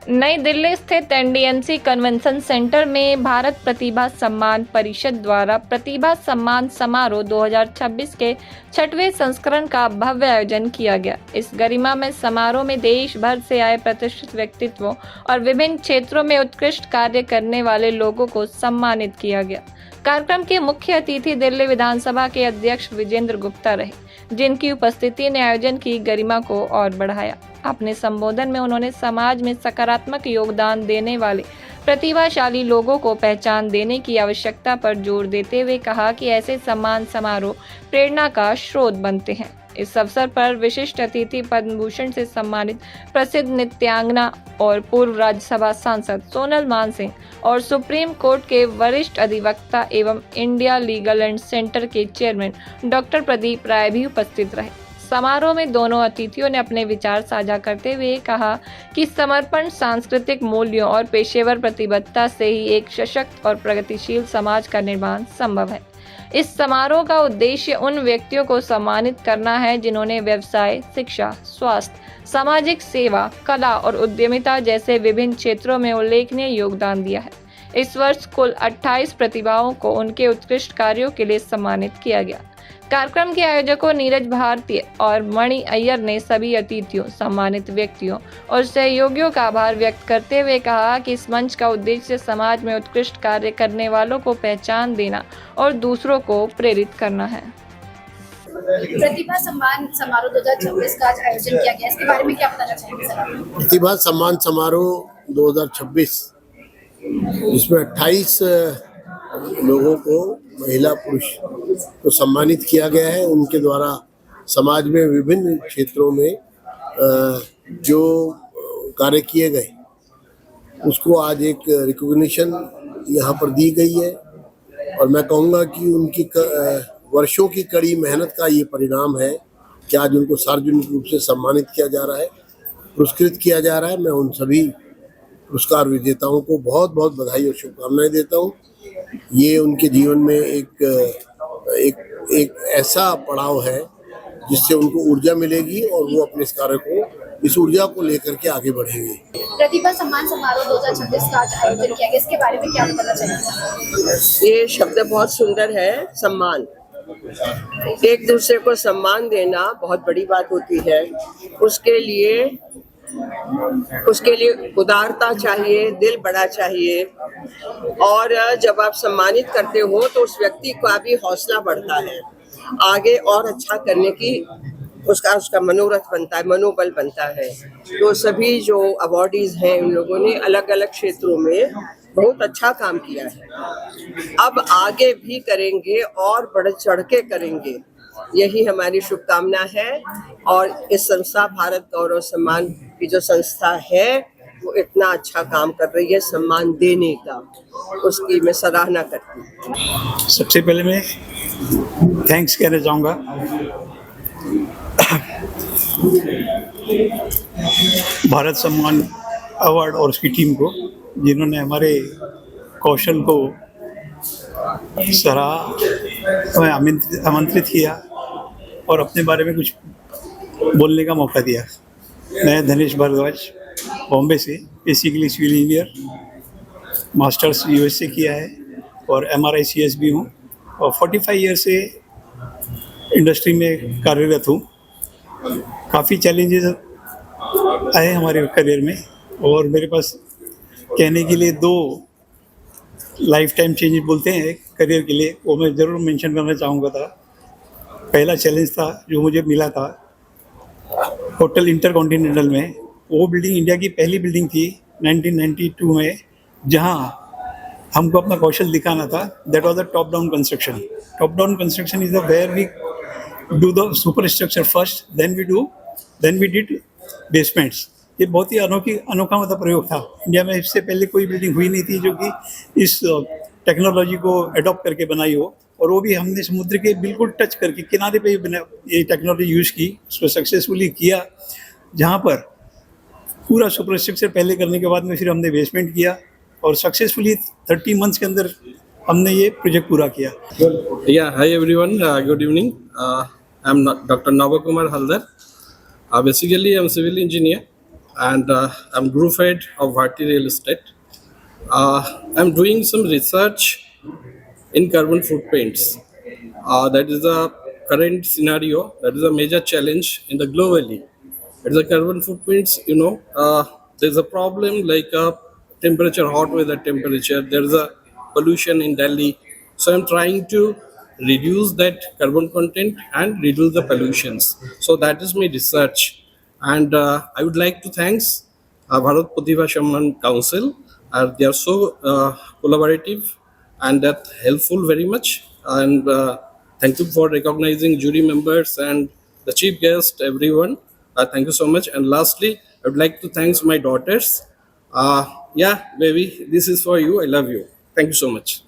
नई दिल्ली स्थित NDMC convention centre में भारत प्रतिभा सम्मान परिषद द्वारा प्रतिभा सम्मान समारोह 2026 के 6वें संस्करण का भव्य आयोजन किया गया। इस गरिमामय समारोह में देश भर से आए प्रतिष्ठित व्यक्तित्वों और विभिन्न क्षेत्रों में उत्कृष्ट कार्य करने वाले लोगों को सम्मानित किया गया। कार्यक्रम के मुख्य अतिथि दिल्ली विधानसभा के अध्यक्ष विजेंद्र गुप्ता रहे, जिनकी उपस्थिति ने आयोजन की गरिमा को और बढ़ाया। अपने संबोधन में उन्होंने समाज में सकारात्मक योगदान देने वाले प्रतिभाशाली लोगों को पहचान देने की आवश्यकता पर जोर देते हुए कहा कि ऐसे सम्मान समारोह प्रेरणा का स्रोत बनते हैं। इस अवसर पर विशिष्ट अतिथि पद्म भूषण से सम्मानित प्रसिद्ध नृत्यांगना और पूर्व राज्यसभा सांसद सोनल मानसिंह और सुप्रीम कोर्ट के वरिष्ठ अधिवक्ता एवं इंडिया लीगल एंड सेंटर के चेयरमैन डॉक्टर प्रदीप राय भी उपस्थित रहे। समारोह में दोनों अतिथियों ने अपने विचार साझा करते हुए कहा कि समर्पण, सांस्कृतिक मूल्यों और पेशेवर प्रतिबद्धता से ही एक सशक्त और प्रगतिशील समाज का निर्माण संभव है। इस समारोह का उद्देश्य उन व्यक्तियों को सम्मानित करना है जिन्होंने व्यवसाय, शिक्षा, स्वास्थ्य, सामाजिक सेवा, कला और उद्यमिता जैसे विभिन्न क्षेत्रों में उल्लेखनीय योगदान दिया है। इस वर्ष कुल 28 प्रतिभाओं को उनके उत्कृष्ट कार्यों के लिए सम्मानित किया गया। कार्यक्रम के आयोजकों नीरज भारती और मणि अय्यर ने सभी अतिथियों, सम्मानित व्यक्तियों और सहयोगियों का आभार व्यक्त करते हुए कहा कि इस मंच का उद्देश्य समाज में उत्कृष्ट कार्य करने वालों को पहचान देना और दूसरों को प्रेरित करना है। प्रतिभा सम्मान समारोह 2026 का आज आयोजन किया गया, इसके बारे में क्या बताना चाहेंगे सर? प्रतिभा सम्मान समारोह 2026 इसमें 28 लोगों को, महिला पुरुष को सम्मानित किया गया है। उनके द्वारा समाज में विभिन्न क्षेत्रों में जो कार्य किए गए उसको आज एक रिकॉग्निशन यहाँ पर दी गई है और मैं कहूँगा कि उनकी वर्षों की कड़ी मेहनत का ये परिणाम है कि आज उनको सार्वजनिक रूप से सम्मानित किया जा रहा है, पुरस्कृत किया जा रहा है। मैं उन सभी पुरस्कार विजेताओं को बहुत बहुत बधाई और शुभकामनाएं देता हूँ। ये उनके जीवन में एक ऐसा पड़ाव है जिससे उनको ऊर्जा मिलेगी और वो अपने इस कार्य को, इस ऊर्जा को लेकर के आगे बढ़ेंगे। प्रतिभा सम्मान समारोह 2026 का आज आयोजन किया गया, इसके बारे में क्या बताना चाहेंगे? ये शब्द बहुत सुंदर है, सम्मान। एक दूसरे को सम्मान देना बहुत बड़ी बात होती है। उसके लिए उदारता चाहिए, दिल बड़ा चाहिए और जब आप सम्मानित करते हो तो उस व्यक्ति का भी हौसला बढ़ता है, आगे और अच्छा करने की उसका मनोरथ बनता है, मनोबल बनता है। तो सभी जो अवॉर्डीज हैं उन लोगों ने अलग अलग क्षेत्रों में बहुत अच्छा काम किया है। अब आगे भी करेंगे और बढ़ चढ़ के करेंगे, यही हमारी शुभकामना है। और इस संस्था भारत गौरव सम्मान की जो संस्था है वो इतना अच्छा काम कर रही है सम्मान देने का, उसकी मैं सराहना करती हूँ। सबसे पहले मैं थैंक्स कहना चाहूँगा भारत सम्मान अवार्ड और उसकी टीम को, जिन्होंने हमारे कौशल को सराहा, हमें आमंत्रित किया और अपने बारे में कुछ बोलने का मौका दिया। मैं धनेश भारद्वाज, बॉम्बे से, basically civil engineer, masters US से किया है और MRICS भी हूँ और 45 ईयर से इंडस्ट्री में कार्यरत हूँ। काफ़ी चैलेंजेस आए हमारे करियर में और मेरे पास कहने के लिए 2 लाइफ टाइम चेंजेस बोलते हैं करियर के लिए, वो मैं ज़रूर मेंशन करना चाहूँगा था। पहला चैलेंज था जो मुझे मिला था होटल इंटरकॉन्टिनेंटल में। वो बिल्डिंग इंडिया की पहली बिल्डिंग थी 1992 में, जहाँ हमको अपना कौशल दिखाना था। That was the top down construction. Top down construction is the where we do the super structure first, then we did basements. ये बहुत ही अनोखा मतलब प्रयोग था। इंडिया में इससे पहले कोई बिल्डिंग हुई नहीं थी जो कि इस टेक्नोलॉजी को अडॉप्ट करके बनाई हो, और वो भी हमने समुद्र के बिल्कुल टच करके किनारे पे ये टेक्नोलॉजी यूज़ की, उसको सक्सेसफुली किया। जहाँ पर पूरा सुपर स्ट्रक्चर पहले करने के बाद में फिर हमने बेसमेंट किया और सक्सेसफुली 30 मंथ्स के अंदर हमने ये प्रोजेक्ट पूरा किया। Hi everyone, good evening. I'm Dr. Nava Kumar Haldar. Basically I'm a civil engineer. and I'm group head of Bharti Real Estate. I'm doing some research in carbon footprints. That is the current scenario. That is a major challenge in the globally. It's the carbon footprints. There's a problem like temperature, hot weather temperature. There's a pollution in Delhi. So I'm trying to reduce that carbon content and reduce the pollutions. So that is my research, and I would like to thanks Bharat Pratibha Samman Council. They are so collaborative and that helpful very much. And thank you for recognizing jury members and the chief guest, everyone. Thank you so much. And lastly, I would like to thanks my daughters. Yeah, baby, this is for you. I love you. Thank you so much.